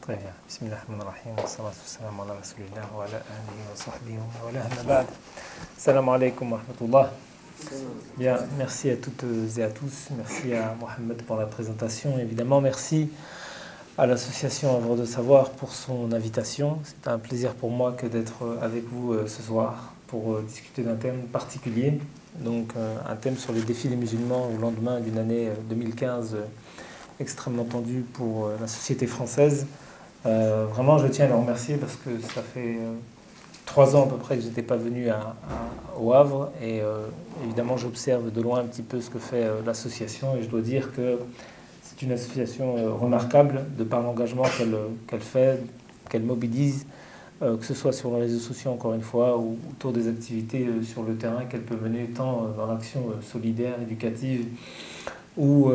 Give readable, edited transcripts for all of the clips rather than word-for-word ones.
Très bien. Bismillahirrahmanirrahim. Wa salatu wassalamu ala rasulillah wa ala alihi wa sahbihi wa ala amma ba'd. Salam alaikum wa rahmatullah. Bien, merci à toutes et à tous. Merci à Mohamed pour la présentation. Évidemment, merci à l'association Havre de Savoir pour son invitation. C'est un plaisir pour moi que d'être avec vous ce soir pour discuter d'un thème particulier. Donc, un thème sur les défis des musulmans au lendemain d'une année 2015 extrêmement tendue pour la société française. Vraiment, je tiens à le remercier parce que ça fait 3 ans à peu près que je n'étais pas venu au Havre et évidemment j'observe de loin un petit peu ce que fait l'association et je dois dire que c'est une association remarquable de par l'engagement qu'elle fait, qu'elle mobilise, que ce soit sur les réseaux sociaux encore une fois ou autour des activités sur le terrain qu'elle peut mener tant dans l'action solidaire, éducative ou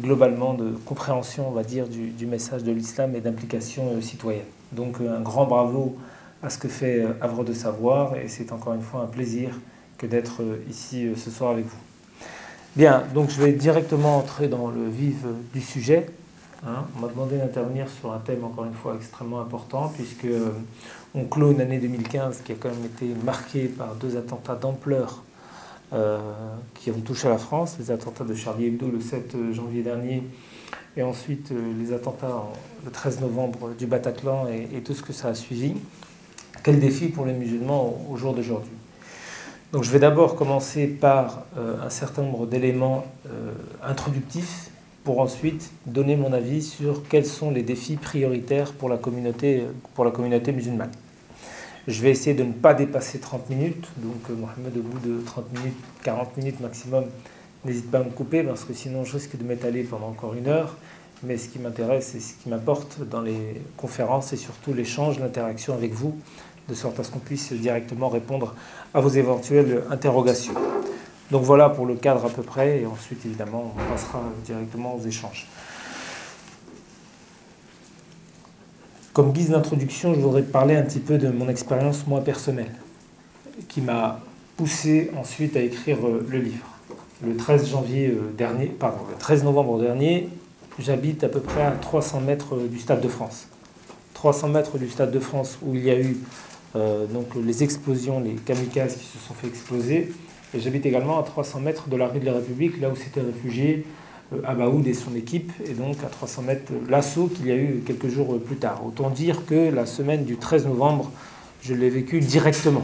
globalement de compréhension, on va dire, du message de l'islam et d'implication citoyenne. Donc un grand bravo à ce que fait Havre de Savoir et c'est encore une fois un plaisir que d'être ici ce soir avec vous. Bien, donc je vais directement entrer dans le vif du sujet. On m'a demandé d'intervenir sur un thème encore une fois extrêmement important puisque on clôt une année 2015 qui a quand même été marquée par 2 attentats d'ampleur qui ont touché la France, les attentats de Charlie Hebdo le 7 janvier dernier et ensuite les attentats le 13 novembre du Bataclan et tout ce que ça a suivi. Quel défi pour les musulmans au jour d'aujourd'hui. Donc je vais d'abord commencer par un certain nombre d'éléments introductifs pour ensuite donner mon avis sur quels sont les défis prioritaires pour la communauté musulmane. Je vais essayer de ne pas dépasser 30 minutes, donc Mohamed, au bout de 30 minutes, 40 minutes maximum, n'hésite pas à me couper parce que sinon je risque de m'étaler pendant encore 1 heure. Mais ce qui m'intéresse et ce qui m'apporte dans les conférences, c'est surtout l'échange, l'interaction avec vous, de sorte à ce qu'on puisse directement répondre à vos éventuelles interrogations. Donc voilà pour le cadre à peu près, et ensuite évidemment on passera directement aux échanges. Comme guise d'introduction, je voudrais parler un petit peu de mon expérience moi personnelle, qui m'a poussé ensuite à écrire le livre. Le 13 novembre dernier, j'habite à peu près à 300 mètres du Stade de France. 300 mètres du Stade de France où il y a eu donc les explosions, les kamikazes qui se sont fait exploser. Et j'habite également à 300 mètres de la rue de la République, là où s'était réfugié Abaoud et son équipe, et donc à 300 mètres l'assaut qu'il y a eu quelques jours plus tard. Autant dire que la semaine du 13 novembre, je l'ai vécu directement.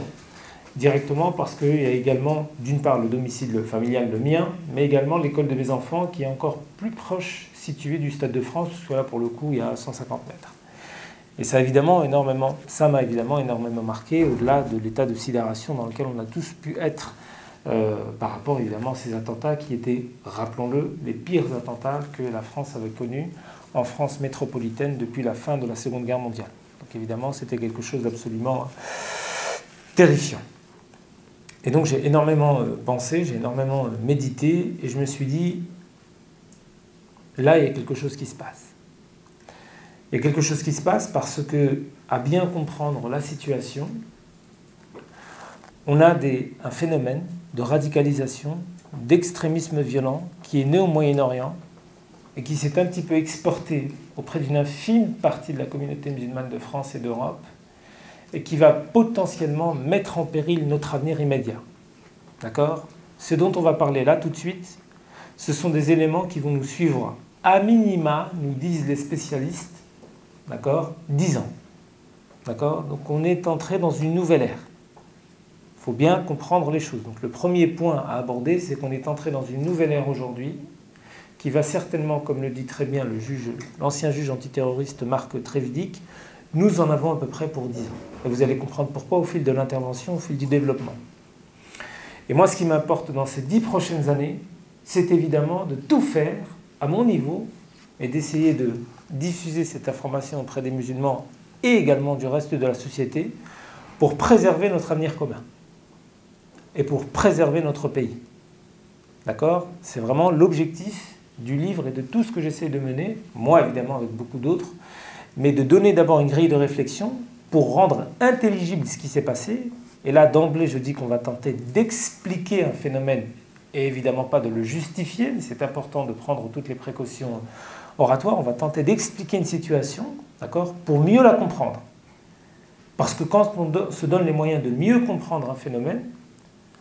Directement parce qu'il y a également, d'une part, le domicile familial, le mien, mais également l'école de mes enfants, qui est encore plus proche, située du Stade de France, parce que là, pour le coup, il y a 150 mètres. Et ça m'a évidemment énormément marqué, au-delà de l'état de sidération dans lequel on a tous pu être par rapport évidemment à ces attentats qui étaient, rappelons-le, les pires attentats que la France avait connus en France métropolitaine depuis la fin de la Seconde Guerre mondiale. Donc évidemment, c'était quelque chose d'absolument terrifiant. Et donc j'ai énormément pensé, j'ai énormément médité, et je me suis dit, là il y a quelque chose qui se passe. Il y a quelque chose qui se passe parce que, à bien comprendre la situation, on a un phénomène de radicalisation, d'extrémisme violent qui est né au Moyen-Orient et qui s'est un petit peu exporté auprès d'une infime partie de la communauté musulmane de France et d'Europe et qui va potentiellement mettre en péril notre avenir immédiat. D'accord ? Ce dont on va parler là tout de suite, ce sont des éléments qui vont nous suivre à minima, nous disent les spécialistes, d'accord, 10 ans. D'accord ? Donc on est entré dans une nouvelle ère. Il faut bien comprendre les choses. Donc le premier point à aborder, c'est qu'on est entré dans une nouvelle ère aujourd'hui qui va certainement, comme le dit très bien l'ancien juge antiterroriste Marc Trévidic, nous en avons à peu près pour 10 ans. Et vous allez comprendre pourquoi au fil de l'intervention, au fil du développement. Et moi, ce qui m'importe dans ces 10 prochaines années, c'est évidemment de tout faire à mon niveau et d'essayer de diffuser cette information auprès des musulmans et également du reste de la société pour préserver notre avenir commun et pour préserver notre pays. D'accord ? C'est vraiment l'objectif du livre et de tout ce que j'essaie de mener, moi évidemment avec beaucoup d'autres, mais de donner d'abord une grille de réflexion pour rendre intelligible ce qui s'est passé. Et là, d'emblée, je dis qu'on va tenter d'expliquer un phénomène et évidemment pas de le justifier, mais c'est important de prendre toutes les précautions oratoires. On va tenter d'expliquer une situation d'accord, pour mieux la comprendre. Parce que quand on se donne les moyens de mieux comprendre un phénomène,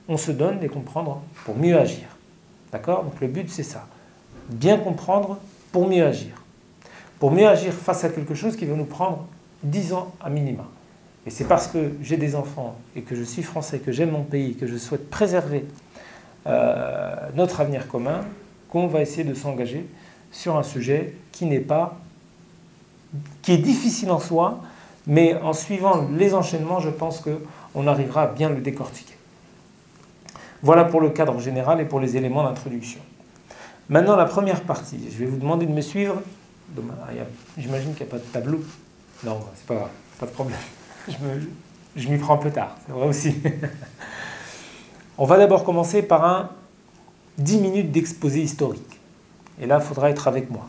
on se donne les comprendre pour mieux agir. D'accord? Donc le but, c'est ça. Bien comprendre pour mieux agir. Pour mieux agir face à quelque chose qui va nous prendre 10 ans à minima. Et c'est parce que j'ai des enfants et que je suis français, que j'aime mon pays, que je souhaite préserver notre avenir commun, qu'on va essayer de s'engager sur un sujet qui est difficile en soi, mais en suivant les enchaînements, je pense qu'on arrivera à bien le décortiquer. Voilà pour le cadre général et pour les éléments d'introduction. Maintenant, la première partie. Je vais vous demander de me suivre. J'imagine qu'il n'y a pas de tableau. Non, c'est pas grave, pas de problème. Je m'y prends plus tard, c'est vrai aussi. On va d'abord commencer par 10 minutes d'exposé historique. Et là, il faudra être avec moi.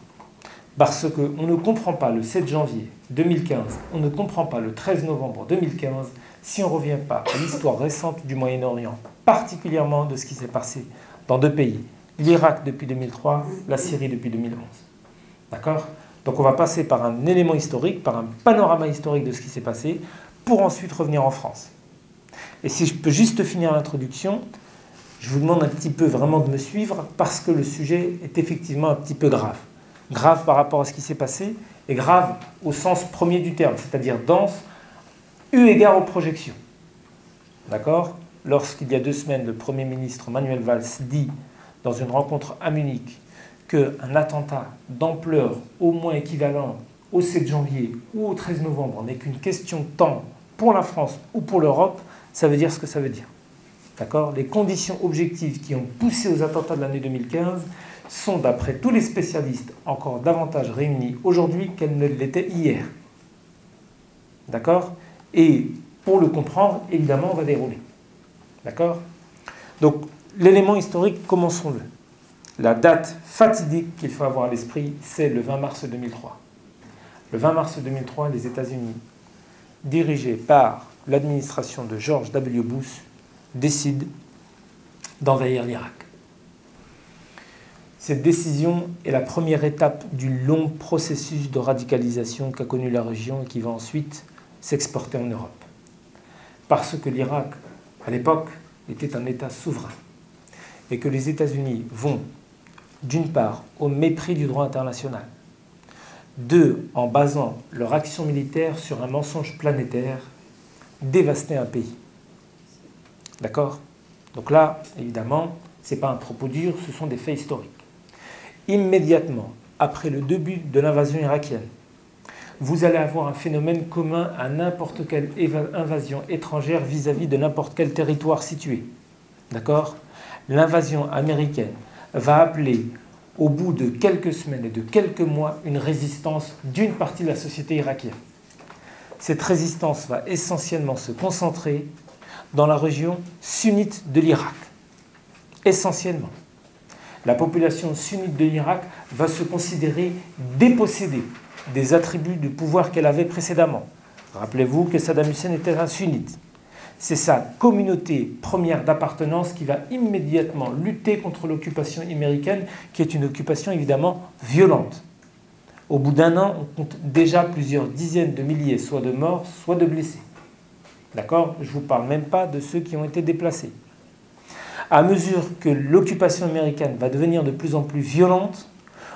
Parce qu'on ne comprend pas le 7 janvier 2015, on ne comprend pas le 13 novembre 2015, si on ne revient pas à l'histoire récente du Moyen-Orient, particulièrement de ce qui s'est passé dans 2 pays, l'Irak depuis 2003, la Syrie depuis 2011. D'accord? Donc on va passer par un élément historique, par un panorama historique de ce qui s'est passé, pour ensuite revenir en France. Et si je peux juste finir l'introduction, je vous demande un petit peu vraiment de me suivre, parce que le sujet est effectivement un petit peu grave. Grave par rapport à ce qui s'est passé, et grave au sens premier du terme, c'est-à-dire dense, eu égard aux projections. D'accord? Lorsqu'il y a 2 semaines, le Premier ministre Manuel Valls dit, dans une rencontre à Munich, qu'un attentat d'ampleur au moins équivalent au 7 janvier ou au 13 novembre n'est qu'une question de temps pour la France ou pour l'Europe, ça veut dire ce que ça veut dire. D'accord? Les conditions objectives qui ont poussé aux attentats de l'année 2015 sont, d'après tous les spécialistes, encore davantage réunies aujourd'hui qu'elles ne l'étaient hier. D'accord? Et pour le comprendre, évidemment, on va dérouler. D'accord? Donc, l'élément historique, commençons-le. La date fatidique qu'il faut avoir à l'esprit, c'est le 20 mars 2003. Le 20 mars 2003, les États-Unis, dirigés par l'administration de George W. Bush, décident d'envahir l'Irak. Cette décision est la première étape du long processus de radicalisation qu'a connu la région et qui va ensuite s'exporter en Europe. Parce que l'Irak, à l'époque, était un État souverain et que les États-Unis vont, d'une part, au mépris du droit international, 2, en basant leur action militaire sur un mensonge planétaire, dévaster un pays. D'accord? Donc là, évidemment, ce n'est pas un propos dur, ce sont des faits historiques. Immédiatement, après le début de l'invasion irakienne, vous allez avoir un phénomène commun à n'importe quelle invasion étrangère vis-à-vis de n'importe quel territoire situé. D'accord? L'invasion américaine va appeler, au bout de quelques semaines et de quelques mois, une résistance d'une partie de la société irakienne. Cette résistance va essentiellement se concentrer dans la région sunnite de l'Irak. Essentiellement. La population sunnite de l'Irak va se considérer dépossédée des attributs de pouvoir qu'elle avait précédemment. Rappelez-vous que Saddam Hussein était un sunnite. C'est sa communauté première d'appartenance qui va immédiatement lutter contre l'occupation américaine, qui est une occupation évidemment violente. Au bout d'1 an, on compte déjà plusieurs dizaines de milliers, soit de morts, soit de blessés. D'accord? Je ne vous parle même pas de ceux qui ont été déplacés. À mesure que l'occupation américaine va devenir de plus en plus violente,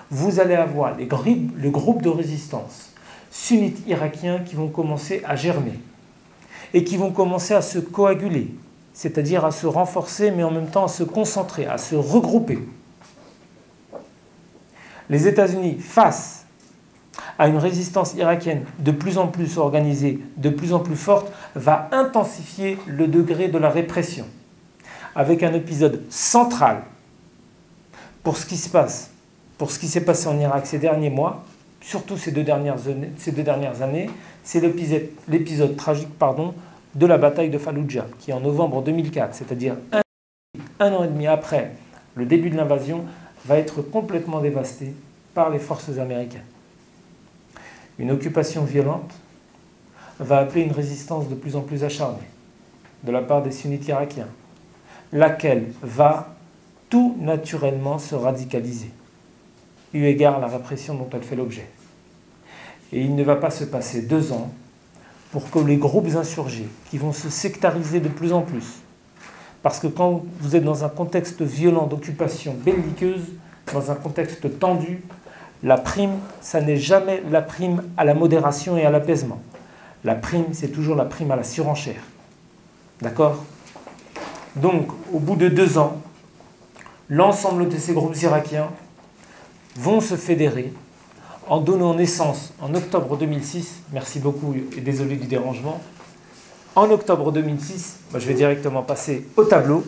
vous allez avoir le groupe de résistance sunnites irakiens qui vont commencer à germer et qui vont commencer à se coaguler, c'est-à-dire à se renforcer, mais en même temps à se concentrer, à se regrouper. Les États-Unis, face à une résistance irakienne de plus en plus organisée, de plus en plus forte, va intensifier le degré de la répression, avec un épisode central pour ce qui se passe, pour ce qui s'est passé en Irak ces derniers mois, surtout ces deux dernières années, c'est l'épisode tragique de la bataille de Falloujah, qui en novembre 2004, c'est-à-dire un an et demi après le début de l'invasion, va être complètement dévastée par les forces américaines. Une occupation violente va appeler une résistance de plus en plus acharnée de la part des sunnites irakiens, laquelle va tout naturellement se radicaliser, eu égard à la répression dont elle fait l'objet. Et il ne va pas se passer 2 ans pour que les groupes insurgés, qui vont se sectariser de plus en plus, parce que quand vous êtes dans un contexte violent d'occupation belliqueuse, dans un contexte tendu, la prime, ça n'est jamais la prime à la modération et à l'apaisement. La prime, c'est toujours la prime à la surenchère. D'accord? Donc, au bout de 2 ans, l'ensemble de ces groupes irakiens vont se fédérer en donnant naissance en octobre 2006, merci beaucoup et désolé du dérangement, en octobre 2006, je vais directement passer au tableau,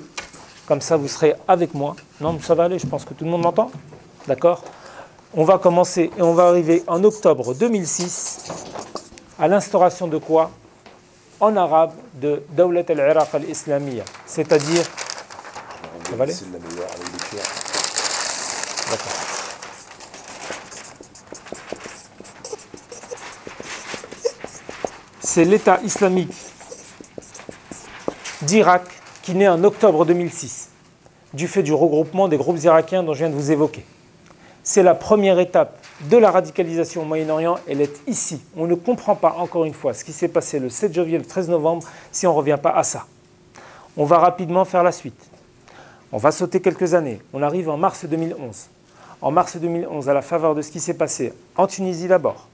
comme ça vous serez avec moi. Non, ça va aller, je pense que tout le monde m'entend. D'accord? On va commencer et on va arriver en octobre 2006 à l'instauration de quoi? En arabe, de Dawlat al-Iraq al-Islamiyya, c'est-à-dire... Ça va aller? D'accord. C'est l'État islamique d'Irak qui naît en octobre 2006, du fait du regroupement des groupes irakiens dont je viens de vous évoquer. C'est la première étape de la radicalisation au Moyen-Orient, elle est ici. On ne comprend pas, encore une fois, ce qui s'est passé le 7 janvier, le 13 novembre, si on ne revient pas à ça. On va rapidement faire la suite. On va sauter quelques années. On arrive en mars 2011. En mars 2011, à la faveur de ce qui s'est passé en Tunisie d'abord,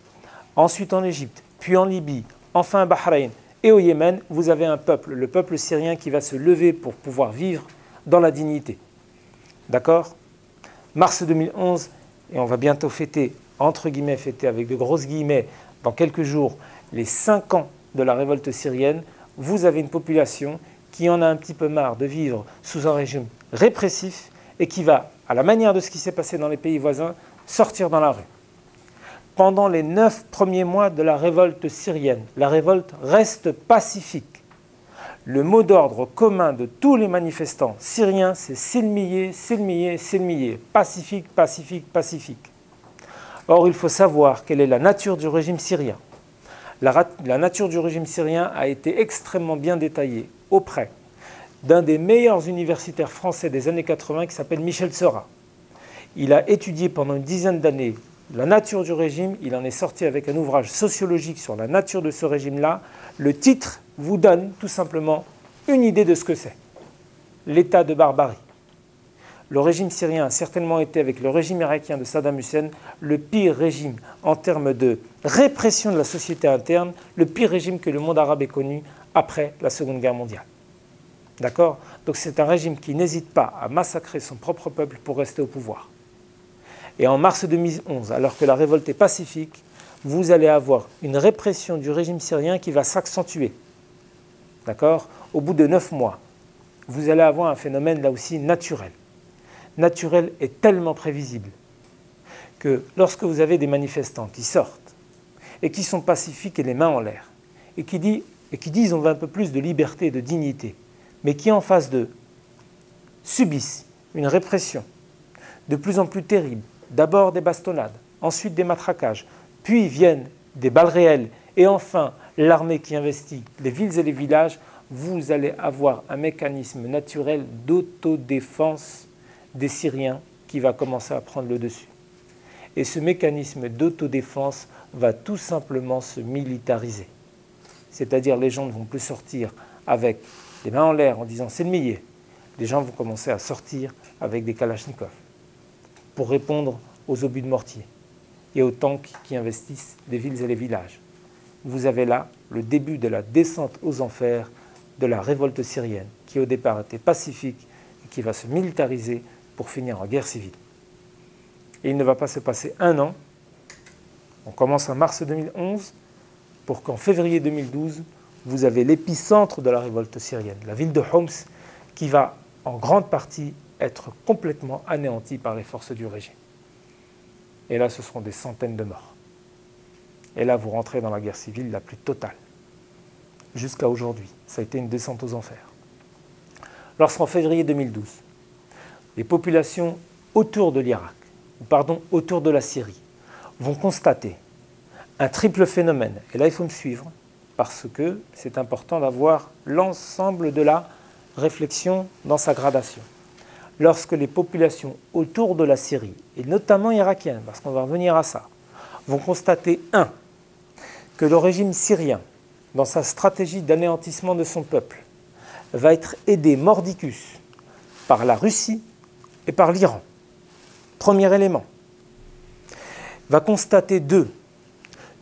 ensuite en Égypte, puis en Libye, enfin à Bahreïn et au Yémen, vous avez un peuple, le peuple syrien qui va se lever pour pouvoir vivre dans la dignité. D'accord? Mars 2011, et on va bientôt fêter, entre guillemets, fêter avec de grosses guillemets, dans quelques jours, les 5 ans de la révolte syrienne, vous avez une population qui en a un petit peu marre de vivre sous un régime répressif et qui va, à la manière de ce qui s'est passé dans les pays voisins, sortir dans la rue. Pendant les 9 premiers mois de la révolte syrienne, la révolte reste pacifique. Le mot d'ordre commun de tous les manifestants syriens, c'est silmiyer, silmiyer, silmiyer, pacifique, pacifique, pacifique. Or, il faut savoir quelle est la nature du régime syrien. La nature du régime syrien a été extrêmement bien détaillée auprès d'un des meilleurs universitaires français des années 80 qui s'appelle Michel Seurat. Il a étudié pendant une dizaine d'années la nature du régime, il en est sorti avec un ouvrage sociologique sur la nature de ce régime-là. Le titre vous donne tout simplement une idée de ce que c'est. L'état de barbarie. Le régime syrien a certainement été, avec le régime irakien de Saddam Hussein, le pire régime en termes de répression de la société interne, le pire régime que le monde arabe ait connu après la Seconde Guerre mondiale. D'accord? Donc c'est un régime qui n'hésite pas à massacrer son propre peuple pour rester au pouvoir. Et en mars 2011, alors que la révolte est pacifique, vous allez avoir une répression du régime syrien qui va s'accentuer. D'accord? Au bout de 9 mois, vous allez avoir un phénomène là aussi naturel. Naturel et tellement prévisible que lorsque vous avez des manifestants qui sortent et qui sont pacifiques et les mains en l'air et qui disent on veut un peu plus de liberté et de dignité, mais qui en face d'eux subissent une répression de plus en plus terrible, d'abord des bastonnades, ensuite des matraquages, puis viennent des balles réelles et enfin l'armée qui investit les villes et les villages, vous allez avoir un mécanisme naturel d'autodéfense des Syriens qui va commencer à prendre le dessus. Et ce mécanisme d'autodéfense va tout simplement se militariser. C'est-à-dire les gens ne vont plus sortir avec les mains en l'air en disant c'est le millier. Les gens vont commencer à sortir avec des kalachnikovs pour répondre aux obus de mortier et aux tanks qui investissent les villes et les villages. Vous avez là le début de la descente aux enfers de la révolte syrienne qui au départ était pacifique et qui va se militariser pour finir en guerre civile. Et il ne va pas se passer un an, on commence en mars 2011, pour qu'en février 2012, vous avez l'épicentre de la révolte syrienne, la ville de Homs, qui va en grande partie être complètement anéantie par les forces du régime. Et là, ce seront des centaines de morts. Et là, vous rentrez dans la guerre civile la plus totale. Jusqu'à aujourd'hui, ça a été une descente aux enfers. Lorsqu'en février 2012, les populations autour de l'Irak, autour de la Syrie, vont constater un triple phénomène. Et là, il faut me suivre, parce que c'est important d'avoir l'ensemble de la réflexion dans sa gradation. Lorsque les populations autour de la Syrie, et notamment irakiennes, parce qu'on va revenir à ça, vont constater, que le régime syrien, dans sa stratégie d'anéantissement de son peuple, va être aidé mordicus par la Russie et par l'Iran. Premier élément. Va constater deux,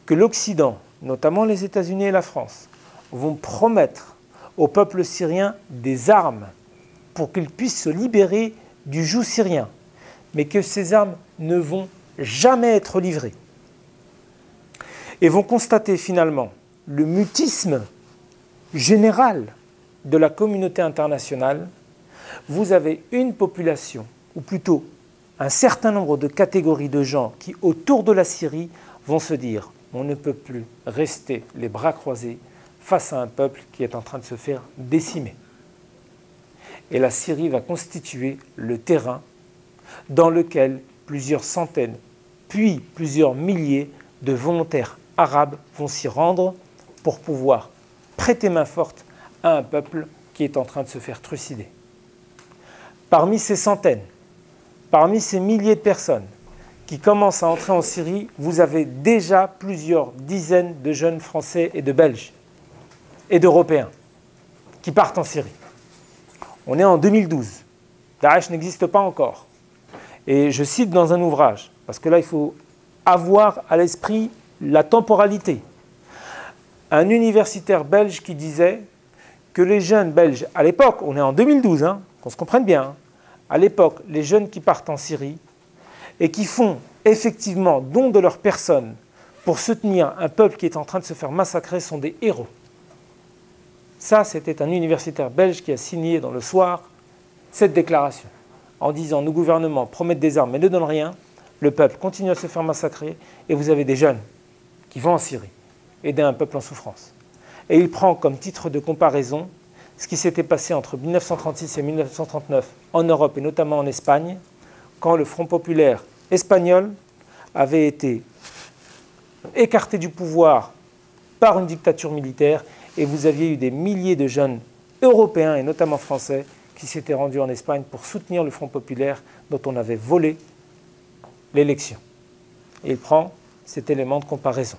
que l'Occident, notamment les États-Unis et la France, vont promettre au peuple syrien des armes pour qu'il puisse se libérer du joug syrien, mais que ces armes ne vont jamais être livrées. Et vont constater finalement le mutisme général de la communauté internationale. Vous avez une population, ou plutôt un certain nombre de catégories de gens qui, autour de la Syrie, vont se dire « on ne peut plus rester les bras croisés face à un peuple qui est en train de se faire décimer ». Et la Syrie va constituer le terrain dans lequel plusieurs centaines, puis plusieurs milliers de volontaires arabes vont s'y rendre pour pouvoir prêter main forte à un peuple qui est en train de se faire trucider. Parmi ces centaines, parmi ces milliers de personnes qui commencent à entrer en Syrie, vous avez déjà plusieurs dizaines de jeunes Français et de Belges et d'Européens qui partent en Syrie. On est en 2012. Daesh n'existe pas encore. Et je cite dans un ouvrage, parce que là, il faut avoir à l'esprit la temporalité. Un universitaire belge qui disait que les jeunes belges, à l'époque, on est en 2012, qu'on se comprenne bien, à l'époque, les jeunes qui partent en Syrie et qui font effectivement don de leur personne pour soutenir un peuple qui est en train de se faire massacrer sont des héros. Ça, c'était un universitaire belge qui a signé dans le soir cette déclaration en disant « Nos gouvernements promettent des armes mais ne donnent rien, le peuple continue à se faire massacrer et vous avez des jeunes qui vont en Syrie aider un peuple en souffrance. » Et il prend comme titre de comparaison ce qui s'était passé entre 1936 et 1939 en Europe et notamment en Espagne, quand le Front populaire espagnol avait été écarté du pouvoir par une dictature militaire et vous aviez eu des milliers de jeunes européens et notamment français qui s'étaient rendus en Espagne pour soutenir le Front populaire dont on avait volé l'élection. Et il prend cet élément de comparaison.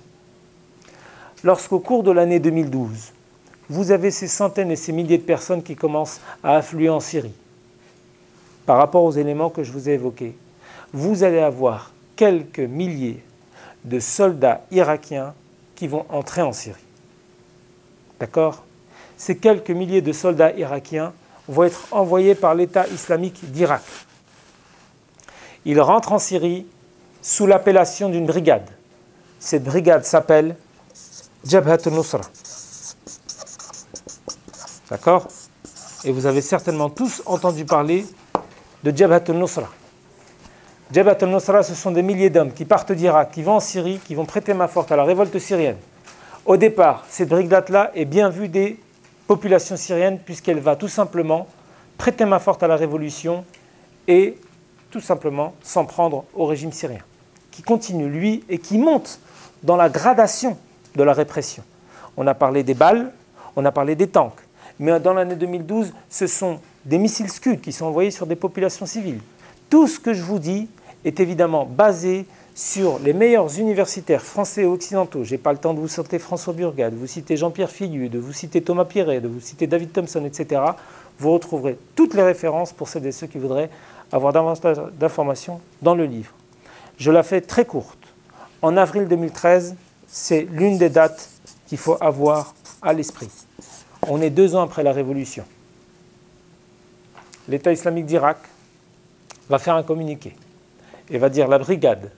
Lorsqu'au cours de l'année 2012, vous avez ces centaines et ces milliers de personnes qui commencent à affluer en Syrie, par rapport aux éléments que je vous ai évoqués, vous allez avoir quelques milliers de soldats irakiens qui vont entrer en Syrie. D'accord ? Ces quelques milliers de soldats irakiens vont être envoyés par l'État islamique d'Irak. Ils rentrent en Syrie sous l'appellation d'une brigade. Cette brigade s'appelle Jabhat al-Nusra. D'accord ? Et vous avez certainement tous entendu parler de Jabhat al-Nusra. Jabhat al-Nusra, ce sont des milliers d'hommes qui partent d'Irak, qui vont en Syrie, qui vont prêter main forte à la révolte syrienne. Au départ, cette brigade-là est bien vue des populations syriennes puisqu'elle va tout simplement prêter main forte à la révolution et tout simplement s'en prendre au régime syrien, qui continue, lui, et qui monte dans la gradation de la répression. On a parlé des balles, on a parlé des tanks, mais dans l'année 2012, ce sont des missiles Scud qui sont envoyés sur des populations civiles. Tout ce que je vous dis est évidemment basé sur les meilleurs universitaires français et occidentaux. Je n'ai pas le temps de vous citer François Burgat, de vous citer Jean-Pierre Figuier, de vous citer Thomas Pierret, de vous citer David Thompson, etc. Vous retrouverez toutes les références pour celles et ceux qui voudraient avoir davantage d'informations dans le livre. Je la fais très courte. En avril 2013, c'est l'une des dates qu'il faut avoir à l'esprit. On est 2 ans après la Révolution. L'État islamique d'Irak va faire un communiqué et va dire la brigade,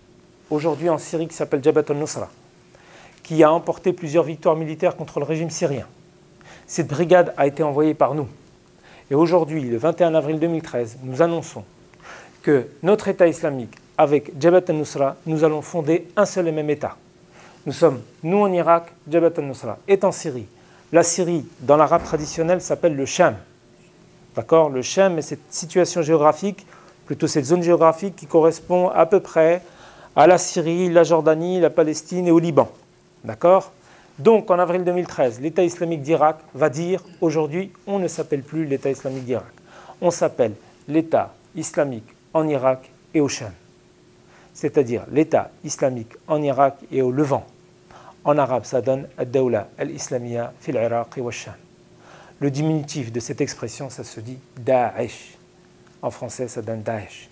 aujourd'hui en Syrie, qui s'appelle Jabhat al-Nusra, qui a emporté plusieurs victoires militaires contre le régime syrien. Cette brigade a été envoyée par nous. Et aujourd'hui, le 21 avril 2013, nous annonçons que notre État islamique, avec Jabhat al-Nusra, nous allons fonder un seul et même État. Nous sommes, nous en Irak, Jabhat al-Nusra est en Syrie. La Syrie, dans l'arabe traditionnel, s'appelle le Cham. D'accord ? Le Cham est cette situation géographique, plutôt cette zone géographique qui correspond à peu près à la Syrie, la Jordanie, la Palestine et au Liban. D'accord ? Donc, en avril 2013, l'État islamique d'Irak va dire « Aujourd'hui, on ne s'appelle plus l'État islamique d'Irak. On s'appelle l'État islamique en Irak et au Cham. » C'est-à-dire l'État islamique en Irak et au Levant. En arabe, ça donne Ad-Dawla al-Islamiyya fil Iraq wa Sham. Le diminutif de cette expression, ça se dit Daesh. En français, ça donne Daesh.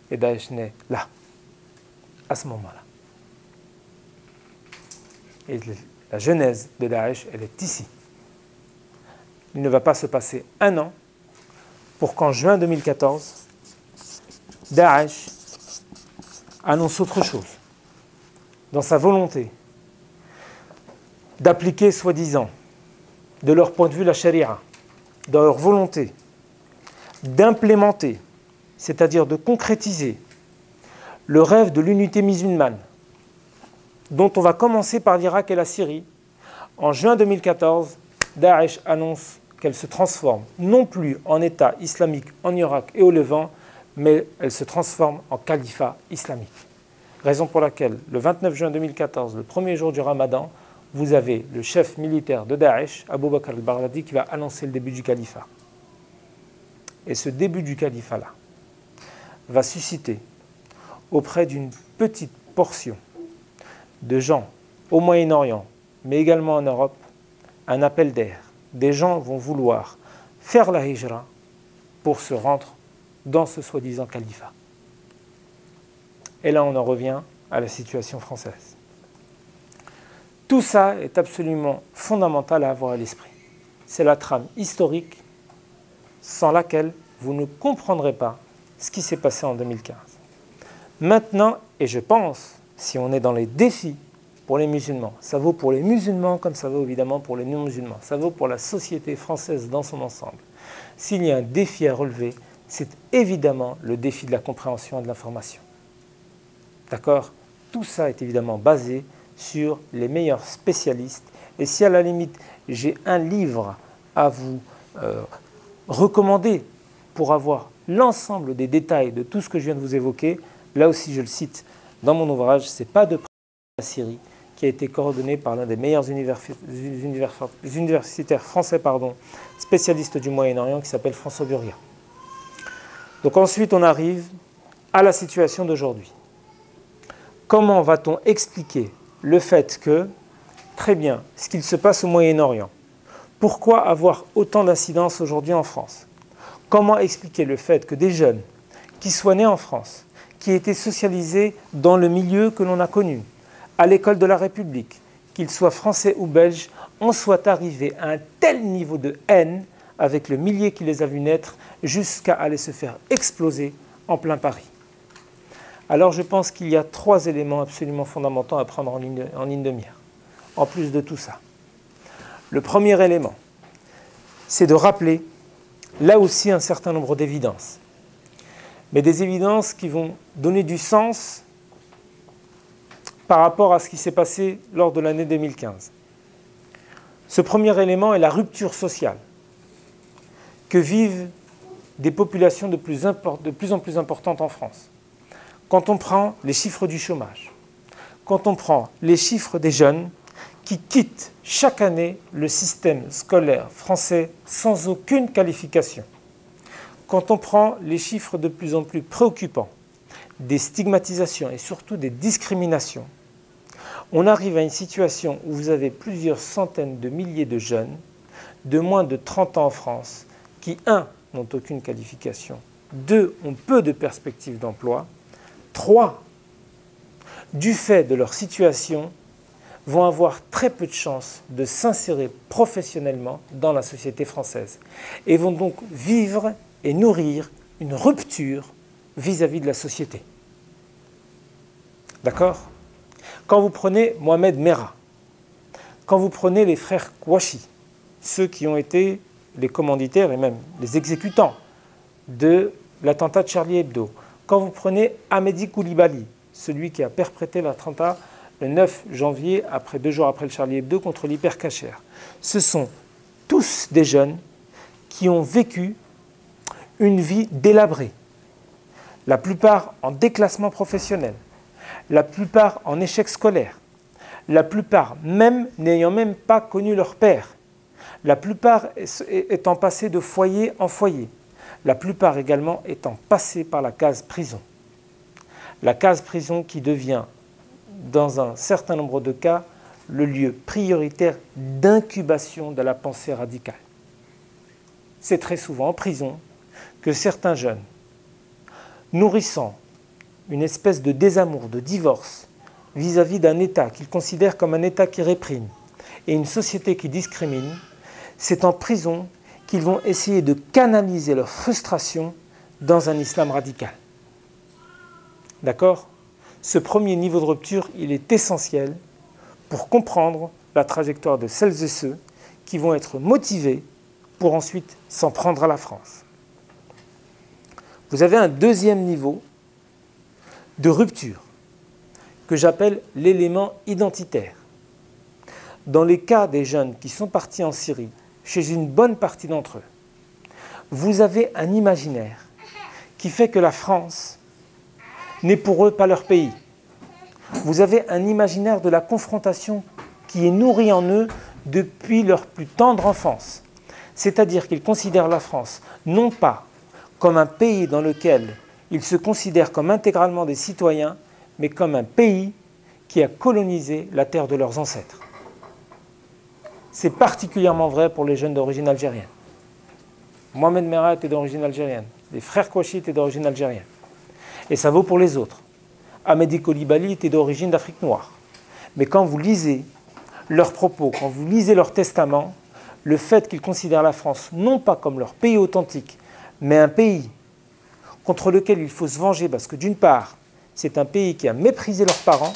Et Daesh naît là, à ce moment-là. Et la genèse de Daesh, elle est ici. Il ne va pas se passer un an pour qu'en juin 2014, Daesh annonce autre chose. Dans sa volonté d'appliquer, soi-disant, de leur point de vue, la charia, dans leur volonté d'implémenter, c'est-à-dire de concrétiser le rêve de l'unité musulmane, dont on va commencer par l'Irak et la Syrie, en juin 2014, Daesh annonce qu'elle se transforme, non plus en État islamique en Irak et au Levant, mais elle se transforme en califat islamique. Raison pour laquelle, le 29 juin 2014, le premier jour du Ramadan, vous avez le chef militaire de Daesh, Abu Bakr al-Baghdadi, qui va annoncer le début du califat. Et ce début du califat-là va susciter auprès d'une petite portion de gens au Moyen-Orient, mais également en Europe, un appel d'air. Des gens vont vouloir faire la hijra pour se rendre dans ce soi-disant califat. Et là, on en revient à la situation française. Tout ça est absolument fondamental à avoir à l'esprit. C'est la trame historique sans laquelle vous ne comprendrez pas ce qui s'est passé en 2015. Maintenant, et je pense, si on est dans les défis pour les musulmans, ça vaut pour les musulmans comme ça vaut évidemment pour les non-musulmans, ça vaut pour la société française dans son ensemble. S'il y a un défi à relever, c'est évidemment le défi de la compréhension et de l'information. D'accord ? Tout ça est évidemment basé sur les meilleurs spécialistes. Et si à la limite, j'ai un livre à vous recommander pour avoir l'ensemble des détails de tout ce que je viens de vous évoquer, là aussi je le cite dans mon ouvrage, c'est pas de la Syrie, qui a été coordonné par l'un des meilleurs universitaires français, spécialistes du Moyen-Orient, qui s'appelle François Burga. Donc ensuite, on arrive à la situation d'aujourd'hui. Comment va-t-on expliquer le fait que, très bien, ce qu'il se passe au Moyen-Orient, pourquoi avoir autant d'incidences aujourd'hui en France? Comment expliquer le fait que des jeunes qui soient nés en France, qui aient été socialisés dans le milieu que l'on a connu, à l'école de la République, qu'ils soient français ou belges, en soient arrivés à un tel niveau de haine avec le millier qui les a vus naître jusqu'à aller se faire exploser en plein Paris. Alors je pense qu'il y a 3 éléments absolument fondamentaux à prendre en ligne de mire, en plus de tout ça. Le premier élément, c'est de rappeler là aussi un certain nombre d'évidences, mais des évidences qui vont donner du sens par rapport à ce qui s'est passé lors de l'année 2015. Ce premier élément est la rupture sociale que vivent des populations de plus en plus importantes en France. Quand on prend les chiffres du chômage, quand on prend les chiffres des jeunes qui quittent chaque année le système scolaire français sans aucune qualification, quand on prend les chiffres de plus en plus préoccupants des stigmatisations et surtout des discriminations, on arrive à une situation où vous avez plusieurs centaines de milliers de jeunes de moins de 30 ans en France qui, 1, n'ont aucune qualification, 2, ont peu de perspectives d'emploi, 3, du fait de leur situation, vont avoir très peu de chances de s'insérer professionnellement dans la société française et vont donc vivre et nourrir une rupture vis-à-vis de la société. D'accord ? Quand vous prenez Mohamed Merah, quand vous prenez les frères Kouachi, ceux qui ont été les commanditaires et même les exécutants de l'attentat de Charlie Hebdo, quand vous prenez Hamedi Koulibaly, celui qui a perpétré l'attentat le 9 janvier, 2 jours après le Charlie Hebdo, contre l'Hypercacher, ce sont tous des jeunes qui ont vécu une vie délabrée, la plupart en déclassement professionnel, la plupart en échec scolaire, la plupart même n'ayant même pas connu leur père, la plupart étant passés de foyer en foyer, la plupart également étant passés par la case prison. La case prison qui devient, dans un certain nombre de cas, le lieu prioritaire d'incubation de la pensée radicale. C'est très souvent en prison que certains jeunes, nourrissant une espèce de désamour, de divorce vis-à-vis d'un État qu'ils considèrent comme un État qui réprime et une société qui discrimine, c'est en prison qu'ils vont essayer de canaliser leur frustration dans un islam radical. D'accord ? Ce premier niveau de rupture, il est essentiel pour comprendre la trajectoire de celles et ceux qui vont être motivés pour ensuite s'en prendre à la France. Vous avez un deuxième niveau de rupture que j'appelle l'élément identitaire. Dans les cas des jeunes qui sont partis en Syrie, chez une bonne partie d'entre eux, vous avez un imaginaire qui fait que la France n'est pour eux pas leur pays. Vous avez un imaginaire de la confrontation qui est nourri en eux depuis leur plus tendre enfance. C'est-à-dire qu'ils considèrent la France non pas comme un pays dans lequel ils se considèrent comme intégralement des citoyens, mais comme un pays qui a colonisé la terre de leurs ancêtres. C'est particulièrement vrai pour les jeunes d'origine algérienne. Mohamed Merah était d'origine algérienne. Les frères Kouachi étaient d'origine algérienne. Et ça vaut pour les autres. Ahmedi Coulibaly était d'origine d'Afrique noire. Mais quand vous lisez leurs propos, quand vous lisez leur testament, le fait qu'ils considèrent la France non pas comme leur pays authentique, mais un pays contre lequel il faut se venger parce que d'une part, c'est un pays qui a méprisé leurs parents,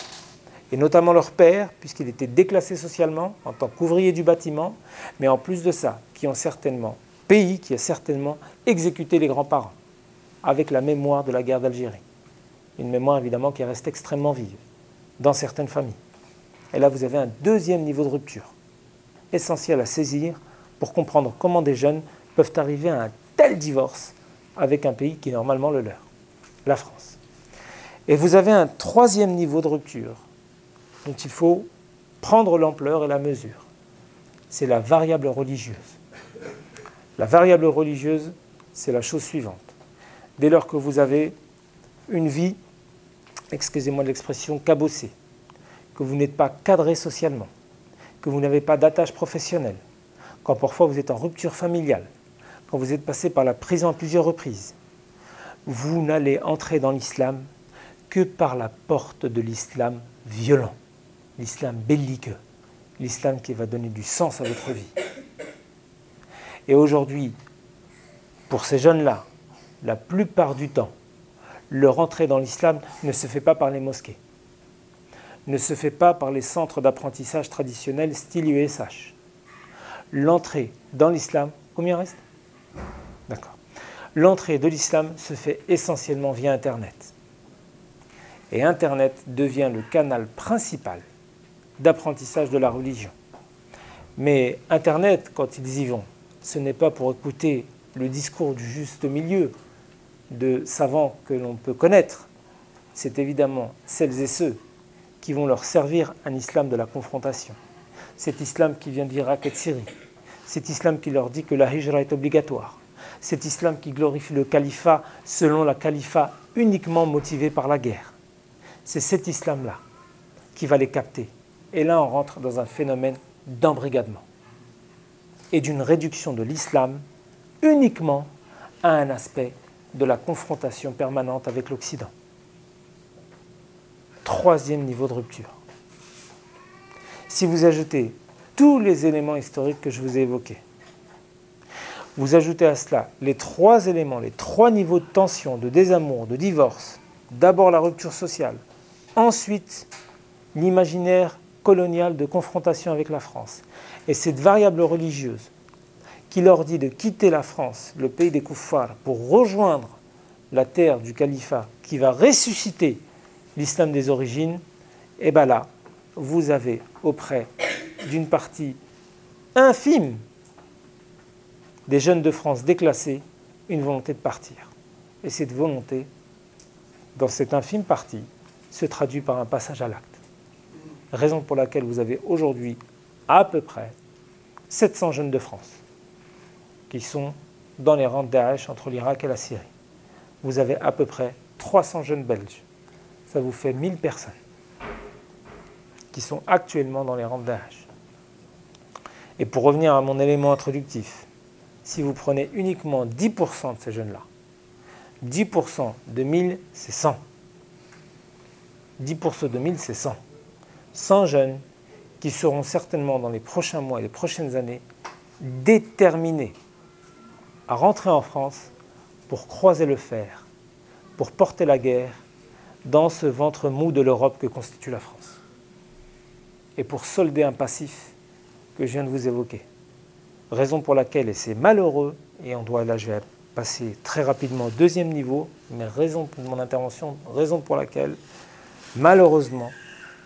et notamment leur père, puisqu'il était déclassé socialement en tant qu'ouvrier du bâtiment, mais en plus de ça, qui a certainement exécuté les grands-parents, avec la mémoire de la guerre d'Algérie. Une mémoire évidemment qui reste extrêmement vive dans certaines familles. Et là, vous avez un deuxième niveau de rupture, essentiel à saisir pour comprendre comment des jeunes peuvent arriver à un tel divorce avec un pays qui est normalement le leur, la France. Et vous avez un troisième niveau de rupture dont il faut prendre l'ampleur et la mesure. C'est la variable religieuse. La variable religieuse, c'est la chose suivante. Dès lors que vous avez une vie, excusez-moi de l'expression, cabossée, que vous n'êtes pas cadré socialement, que vous n'avez pas d'attache professionnelle, quand parfois vous êtes en rupture familiale, quand vous êtes passé par la prison à plusieurs reprises, vous n'allez entrer dans l'islam que par la porte de l'islam violent, l'islam belliqueux, l'islam qui va donner du sens à votre vie. Et aujourd'hui, pour ces jeunes-là, la plupart du temps, leur entrée dans l'islam ne se fait pas par les mosquées, ne se fait pas par les centres d'apprentissage traditionnels style USH. L'entrée dans l'islam, combien reste ? D'accord. L'entrée de l'islam se fait essentiellement via Internet. Et Internet devient le canal principal d'apprentissage de la religion. Mais Internet, quand ils y vont, ce n'est pas pour écouter le discours du juste milieu de savants que l'on peut connaître. C'est évidemment celles et ceux qui vont leur servir un islam de la confrontation. Cet islam qui vient d'Irak et de Syrie. Cet islam qui leur dit que la hijra est obligatoire. Cet islam qui glorifie le califat selon la califat uniquement motivé par la guerre. C'est cet islam-là qui va les capter. Et là, on rentre dans un phénomène d'embrigadement et d'une réduction de l'islam uniquement à un aspect de la confrontation permanente avec l'Occident. Troisième niveau de rupture. Si vous ajoutez tous les éléments historiques que je vous ai évoqués, vous ajoutez à cela les trois éléments, les trois niveaux de tension, de désamour, de divorce, d'abord la rupture sociale, ensuite l'imaginaire colonial de confrontation avec la France, et cette variable religieuse qui leur dit de quitter la France, le pays des koufars, pour rejoindre la terre du califat qui va ressusciter l'islam des origines, et bien là, vous avez auprès d'une partie infime des jeunes de France déclassés une volonté de partir. Et cette volonté, dans cette infime partie, se traduit par un passage à l'acte. Raison pour laquelle vous avez aujourd'hui à peu près 700 jeunes de France qui sont dans les rangs de Daesh entre l'Irak et la Syrie. Vous avez à peu près 300 jeunes Belges. Ça vous fait 1000 personnes. qui sont actuellement dans les rangs de Daesh. Et pour revenir à mon élément introductif, si vous prenez uniquement 10% de ces jeunes-là, 10% de 1000, c'est 100. 10% de 1000, c'est 100. 100 jeunes qui seront certainement dans les prochains mois et les prochaines années déterminés à rentrer en France pour croiser le fer, pour porter la guerre dans ce ventre mou de l'Europe que constitue la France. Et pour solder un passif que je viens de vous évoquer. Raison pour laquelle, et c'est malheureux, et là je vais passer très rapidement au deuxième niveau, mais raison pour mon intervention, raison pour laquelle, malheureusement,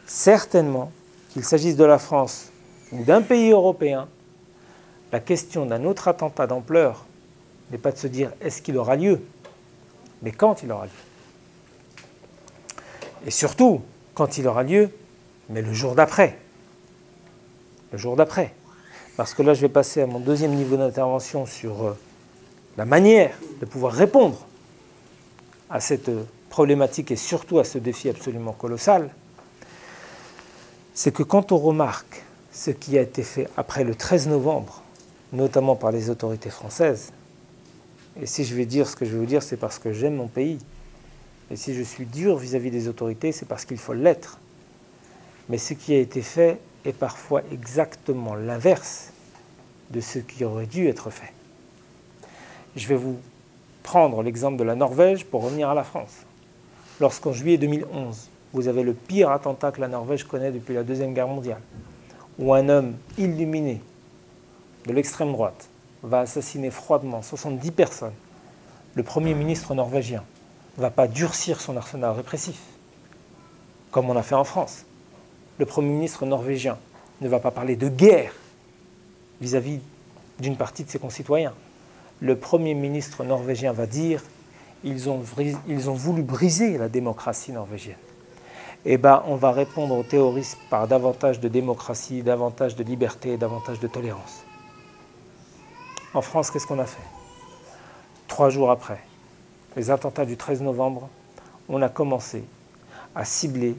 certainement, qu'il s'agisse de la France ou d'un pays européen, la question d'un autre attentat d'ampleur n'est pas de se dire est-ce qu'il aura lieu, mais quand il aura lieu. Et surtout, quand il aura lieu, mais le jour d'après. Le jour d'après. Parce que là, je vais passer à mon deuxième niveau d'intervention sur la manière de pouvoir répondre à cette problématique et surtout à ce défi absolument colossal. C'est que quand on remarque ce qui a été fait après le 13 novembre, notamment par les autorités françaises, et si je vais dire ce que je veux dire, c'est parce que j'aime mon pays, et si je suis dur vis-à-vis des autorités, c'est parce qu'il faut l'être. Mais ce qui a été fait est parfois exactement l'inverse de ce qui aurait dû être fait. Je vais vous prendre l'exemple de la Norvège pour revenir à la France. Lorsqu'en juillet 2011, vous avez le pire attentat que la Norvège connaît depuis la Deuxième Guerre mondiale, où un homme illuminé de l'extrême droite va assassiner froidement 70 personnes, le Premier ministre norvégien ne va pas durcir son arsenal répressif, comme on a fait en France. Le Premier ministre norvégien ne va pas parler de guerre vis-à-vis d'une partie de ses concitoyens. Le Premier ministre norvégien va dire ils ont voulu briser la démocratie norvégienne. Eh bien, on va répondre aux terroristes par davantage de démocratie, davantage de liberté, davantage de tolérance. En France, qu'est-ce qu'on a fait? 3 jours après les attentats du 13 novembre, on a commencé à cibler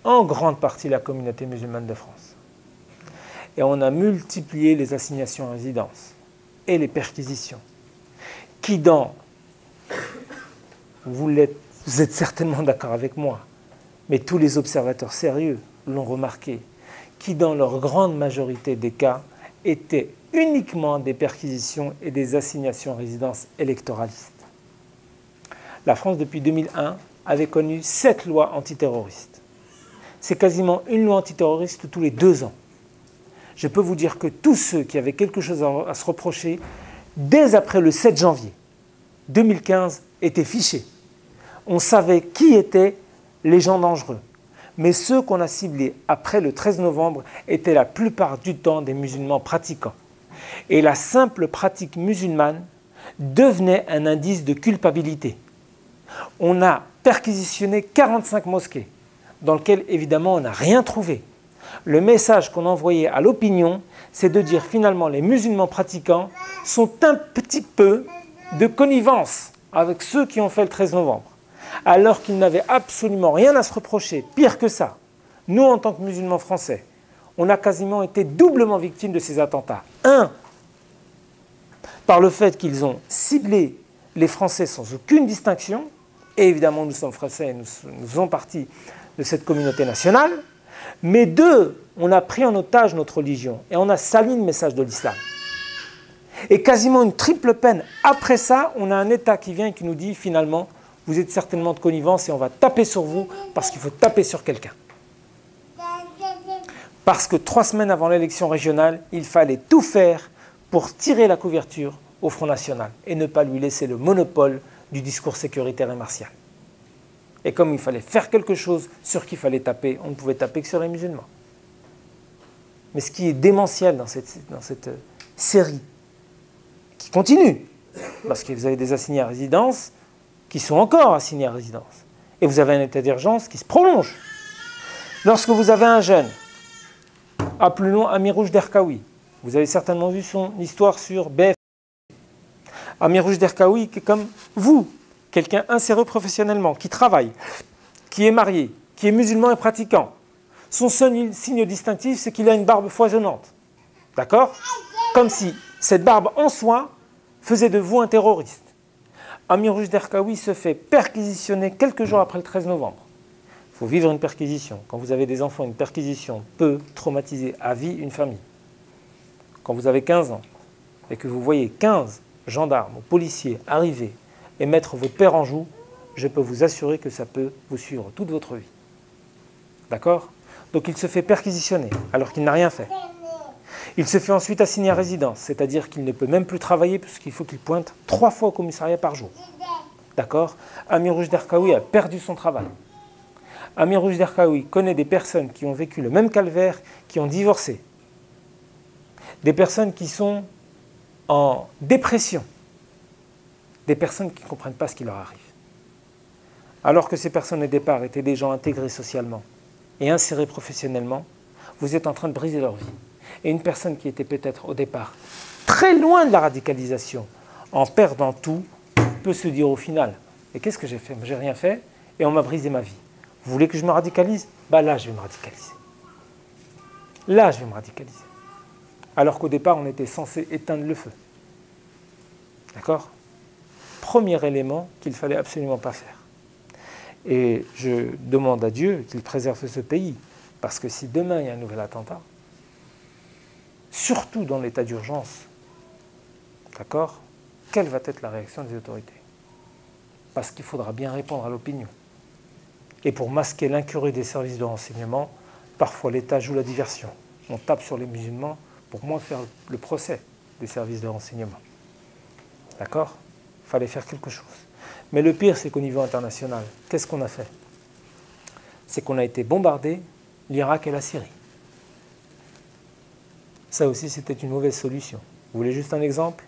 en grande partie la communauté musulmane de France. Et on a multiplié les assignations à résidence et les perquisitions, qui vous êtes certainement d'accord avec moi, mais tous les observateurs sérieux l'ont remarqué, qui dans leur grande majorité des cas étaient uniquement des perquisitions et des assignations à résidence électoralistes. La France, depuis 2001, avait connu 7 lois antiterroristes. C'est quasiment une loi antiterroriste tous les 2 ans. Je peux vous dire que tous ceux qui avaient quelque chose à se reprocher, dès après le 7 janvier 2015, étaient fichés. On savait qui étaient les gens dangereux. Mais ceux qu'on a ciblés après le 13 novembre étaient la plupart du temps des musulmans pratiquants. Et la simple pratique musulmane devenait un indice de culpabilité. On a perquisitionné 45 mosquées, dans lesquelles évidemment on n'a rien trouvé. Le message qu'on envoyait à l'opinion, c'est de dire finalement les musulmans pratiquants sont un petit peu de connivence avec ceux qui ont fait le 13 novembre, alors qu'ils n'avaient absolument rien à se reprocher. Pire que ça, nous en tant que musulmans français, on a quasiment été doublement victimes de ces attentats. 1, par le fait qu'ils ont ciblé les Français sans aucune distinction, et évidemment nous sommes Français et nous faisons partie de cette communauté nationale, mais 2, on a pris en otage notre religion et on a sali le message de l'islam. Et quasiment une triple peine. Après ça, on a un État qui vient et qui nous dit finalement, vous êtes certainement de connivence et on va taper sur vous parce qu'il faut taper sur quelqu'un. Parce que 3 semaines avant l'élection régionale, il fallait tout faire pour tirer la couverture au Front National et ne pas lui laisser le monopole du discours sécuritaire et martial. Et comme il fallait faire quelque chose sur qui il fallait taper, on ne pouvait taper que sur les musulmans. Mais ce qui est démentiel dans cette série, qui continue, parce que vous avez des assignés à résidence qui sont encore assignés à résidence, et vous avez un état d'urgence qui se prolonge. Lorsque vous avez un jeune, appelons Amirouche Derkaoui, vous avez certainement vu son histoire sur BF. Amirouche Derkaoui, qui est comme vous, quelqu'un inséré professionnellement, qui travaille, qui est marié, qui est musulman et pratiquant. Son seul signe distinctif, c'est qu'il a une barbe foisonnante. D'accord? Comme si cette barbe en soi faisait de vous un terroriste. Amir Rushd Erkaoui se fait perquisitionner quelques jours après le 13 novembre. Il faut vivre une perquisition. Quand vous avez des enfants, une perquisition peut traumatiser à vie une famille. Quand vous avez 15 ans et que vous voyez 15 gendarmes ou policiers arriver et mettre votre père en joue, je peux vous assurer que ça peut vous suivre toute votre vie. D'accord? Donc il se fait perquisitionner alors qu'il n'a rien fait. Il se fait ensuite assigner à résidence, c'est-à-dire qu'il ne peut même plus travailler puisqu'il faut qu'il pointe 3 fois au commissariat par jour. D'accord? Amir Rushd Erkaoui a perdu son travail. Amir Rushd Erkaoui connaît des personnes qui ont vécu le même calvaire, qui ont divorcé. Des personnes qui sont en dépression. Des personnes qui ne comprennent pas ce qui leur arrive. Alors que ces personnes au départ étaient des gens intégrés socialement et insérés professionnellement, vous êtes en train de briser leur vie. Et une personne qui était peut-être au départ très loin de la radicalisation, en perdant tout, peut se dire au final, et qu'est-ce que j'ai fait? J'ai rien fait et on m'a brisé ma vie. Vous voulez que je me radicalise? Bah là, je vais me radicaliser. Là, je vais me radicaliser. Alors qu'au départ, on était censé éteindre le feu. D'accord? Premier élément qu'il ne fallait absolument pas faire. Et je demande à Dieu qu'il préserve ce pays, parce que si demain il y a un nouvel attentat, surtout dans l'état d'urgence, d'accord, quelle va être la réaction des autorités? Parce qu'il faudra bien répondre à l'opinion. Et pour masquer l'incurie des services de renseignement, parfois l'État joue la diversion. On tape sur les musulmans pour moins faire le procès des services de renseignement. D'accord? Il fallait faire quelque chose. Mais le pire, c'est qu'au niveau international, qu'est-ce qu'on a fait? C'est qu'on a été bombardé l'Irak et la Syrie. Ça aussi, c'était une mauvaise solution. Vous voulez juste un exemple?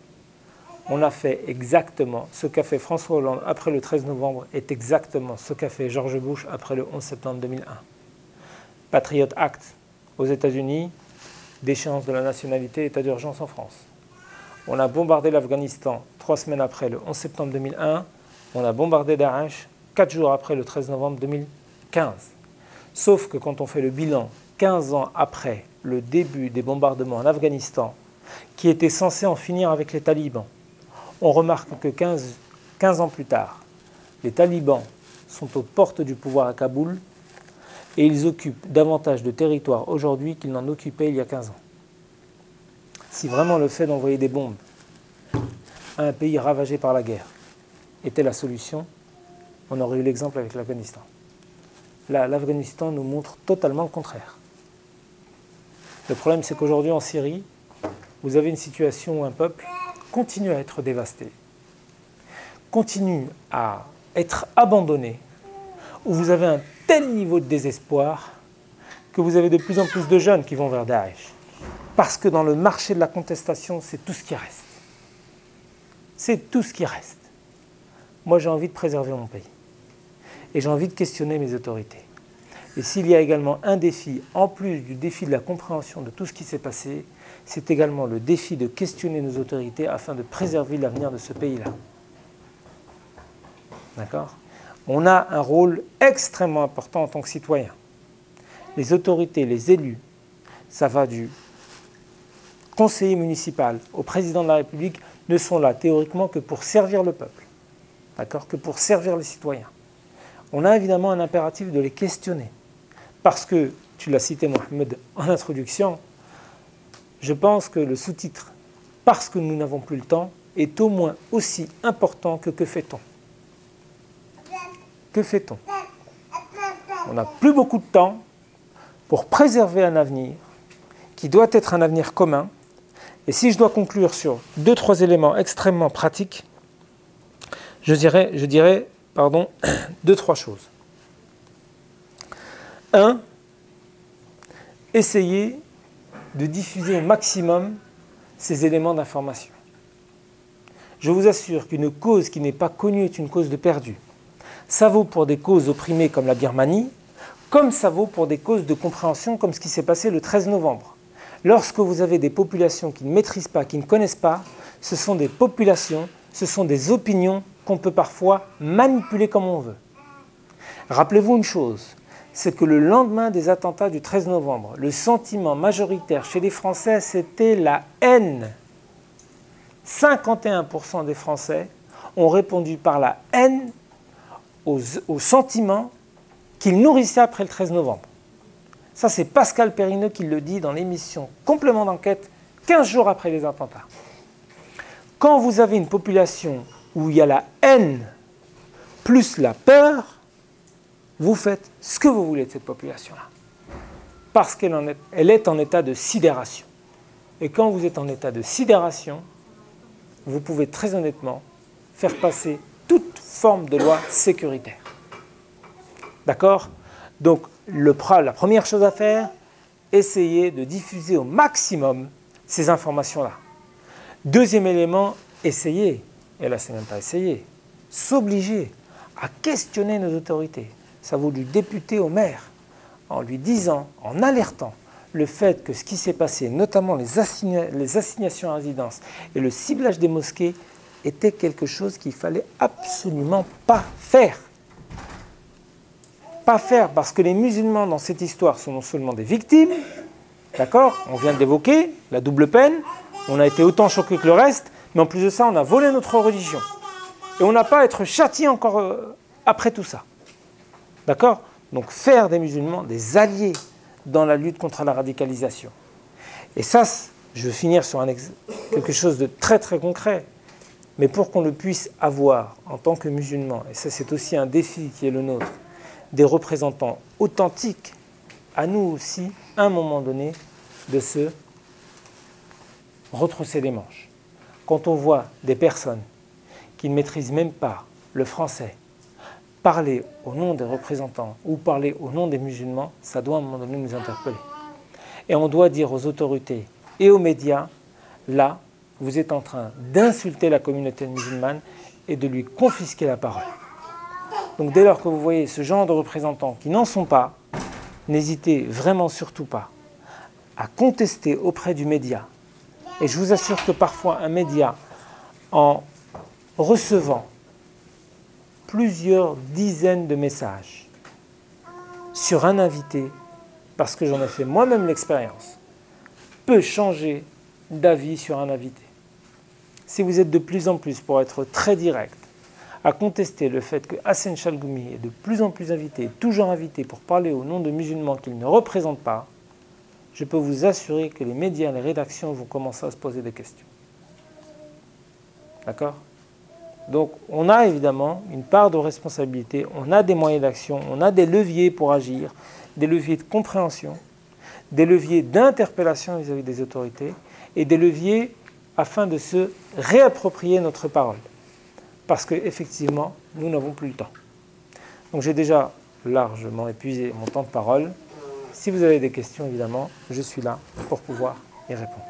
On a fait exactement ce qu'a fait François Hollande après le 13 novembre est exactement ce qu'a fait George Bush après le 11 septembre 2001. Patriot Act aux États-Unis, déchéance de la nationalité, état d'urgence en France. On a bombardé l'Afghanistan 3 semaines après le 11 septembre 2001. On a bombardé Daesh 4 jours après le 13 novembre 2015. Sauf que quand on fait le bilan 15 ans après le début des bombardements en Afghanistan, qui était censé en finir avec les talibans, on remarque que 15 ans plus tard, les talibans sont aux portes du pouvoir à Kaboul et ils occupent davantage de territoire aujourd'hui qu'ils n'en occupaient il y a 15 ans. Si vraiment le fait d'envoyer des bombes à un pays ravagé par la guerre était la solution, on aurait eu l'exemple avec l'Afghanistan. Là, l'Afghanistan nous montre totalement le contraire. Le problème, c'est qu'aujourd'hui, en Syrie, vous avez une situation où un peuple continue à être dévasté, continue à être abandonné, où vous avez un tel niveau de désespoir que vous avez de plus en plus de jeunes qui vont vers Daesh. Parce que dans le marché de la contestation, c'est tout ce qui reste. C'est tout ce qui reste. Moi, j'ai envie de préserver mon pays. Et j'ai envie de questionner mes autorités. Et s'il y a également un défi, en plus du défi de la compréhension de tout ce qui s'est passé, c'est également le défi de questionner nos autorités afin de préserver l'avenir de ce pays-là. D'accord? On a un rôle extrêmement important en tant que citoyen. Les autorités, les élus, ça va du conseiller municipal au président de la République, ne sont là théoriquement que pour servir le peuple, d'accord, que pour servir les citoyens. On a évidemment un impératif de les questionner. Parce que, tu l'as cité Mohamed en introduction, je pense que le sous-titre « Parce que nous n'avons plus le temps » est au moins aussi important que « Que fait-on » ? Que fait-on ? On n'a plus beaucoup de temps pour préserver un avenir qui doit être un avenir commun. Et si je dois conclure sur 2-3 éléments extrêmement pratiques, je dirais 2-3 choses. 1. Essayez de diffuser au maximum ces éléments d'information. Je vous assure qu'une cause qui n'est pas connue est une cause de perdu. Ça vaut pour des causes opprimées comme la Birmanie, comme ça vaut pour des causes de compréhension comme ce qui s'est passé le 13 novembre. Lorsque vous avez des populations qui ne maîtrisent pas, qui ne connaissent pas, ce sont des populations, ce sont des opinions qu'on peut parfois manipuler comme on veut. Rappelez-vous une chose, c'est que le lendemain des attentats du 13 novembre, le sentiment majoritaire chez les Français, c'était la haine. 51% des Français ont répondu par la haine aux sentiments qu'ils nourrissaient après le 13 novembre. Ça, c'est Pascal Perrineux qui le dit dans l'émission Complément d'enquête, 15 jours après les attentats. Quand vous avez une population où il y a la haine plus la peur, vous faites ce que vous voulez de cette population-là. Parce qu'elle est en état de sidération. Et quand vous êtes en état de sidération, vous pouvez très honnêtement faire passer toute forme de loi sécuritaire. D'accord? Donc, la première chose à faire, essayez de diffuser au maximum ces informations-là. Deuxième élément, essayez, et là c'est même pas essayer, s'obliger à questionner nos autorités. Ça vaut du député au maire, en lui disant, en alertant le fait que ce qui s'est passé, notamment les assignations à résidence et le ciblage des mosquées, était quelque chose qu'il ne fallait absolument pas faire. Pas faire, parce que les musulmans dans cette histoire sont non seulement des victimes, d'accord, on vient d'évoquer la double peine, on a été autant choqués que le reste, mais en plus de ça, on a volé notre religion. Et on n'a pas à être châtié encore après tout ça. D'accord? Donc faire des musulmans des alliés dans la lutte contre la radicalisation. Et ça, je veux finir sur quelque chose de très très concret. Mais pour qu'on le puisse avoir en tant que musulmans, et ça c'est aussi un défi qui est le nôtre, des représentants authentiques, à nous aussi, à un moment donné, de se retrousser les manches. Quand on voit des personnes qui ne maîtrisent même pas le français, parler au nom des représentants ou parler au nom des musulmans, ça doit à un moment donné nous interpeller. Et on doit dire aux autorités et aux médias, là, vous êtes en train d'insulter la communauté musulmane et de lui confisquer la parole. Donc dès lors que vous voyez ce genre de représentants qui n'en sont pas, n'hésitez vraiment surtout pas à contester auprès du média. Et je vous assure que parfois un média, en recevant plusieurs dizaines de messages sur un invité, parce que j'en ai fait moi-même l'expérience, peut changer d'avis sur un invité. Si vous êtes de plus en plus, pour être très direct, à contester le fait que Hassan Chalgoumi est de plus en plus invité, toujours invité pour parler au nom de musulmans qu'il ne représente pas, je peux vous assurer que les médias et les rédactions vont commencer à se poser des questions. D'accord ? Donc, on a évidemment une part de responsabilité, on a des moyens d'action, on a des leviers pour agir, des leviers de compréhension, des leviers d'interpellation vis-à-vis des autorités et des leviers afin de se réapproprier notre parole. Parce qu'effectivement, nous n'avons plus le temps. Donc, j'ai déjà largement épuisé mon temps de parole. Si vous avez des questions, évidemment, je suis là pour pouvoir y répondre.